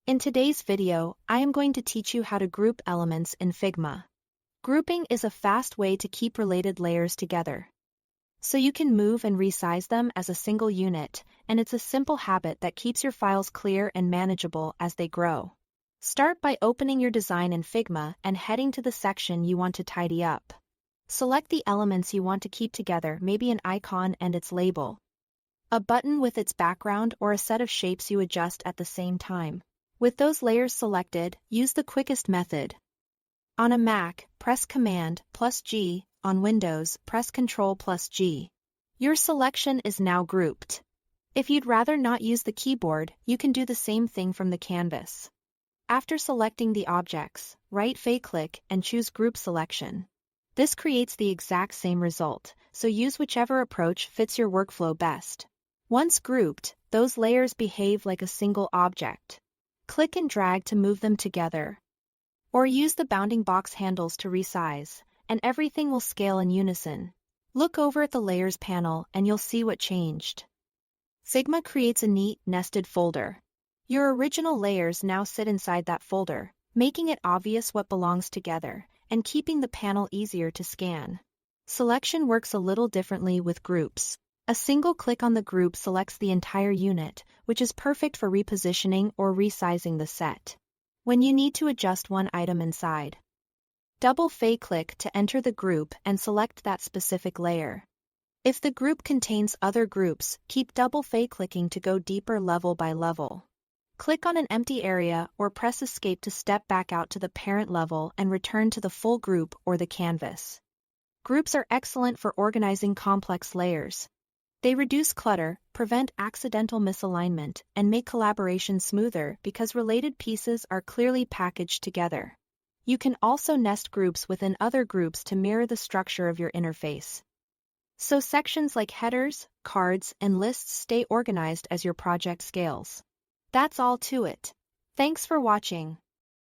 In today's video, I am going to teach you how to group elements in Figma. Grouping is a fast way to keep related layers together. So you can move and resize them as a single unit, and it's a simple habit that keeps your files clear and manageable as they grow. Start by opening your design in Figma and heading to the section you want to tidy up. Select the elements you want to keep together, maybe an icon and its label, a button with its background, or a set of shapes you adjust at the same time. With those layers selected, use the quickest method. On a Mac, press Command+G, on Windows, press Ctrl+G. Your selection is now grouped. If you'd rather not use the keyboard, you can do the same thing from the canvas. After selecting the objects, right-click and choose Group Selection. This creates the exact same result, so use whichever approach fits your workflow best. Once grouped, those layers behave like a single object. Click and drag to move them together, or use the bounding box handles to resize, and everything will scale in unison. Look over at the Layers panel and you'll see what changed. Figma creates a neat, nested folder. Your original layers now sit inside that folder, making it obvious what belongs together, and keeping the panel easier to scan. Selection works a little differently with groups. A single click on the group selects the entire unit, which is perfect for repositioning or resizing the set. When you need to adjust one item inside, double-click to enter the group and select that specific layer. If the group contains other groups, keep double-clicking to go deeper level by level. Click on an empty area or press Escape to step back out to the parent level and return to the full group or the canvas. Groups are excellent for organizing complex layers. They reduce clutter, prevent accidental misalignment, and make collaboration smoother because related pieces are clearly packaged together. You can also nest groups within other groups to mirror the structure of your interface. So sections like headers, cards, and lists stay organized as your project scales. That's all to it. Thanks for watching.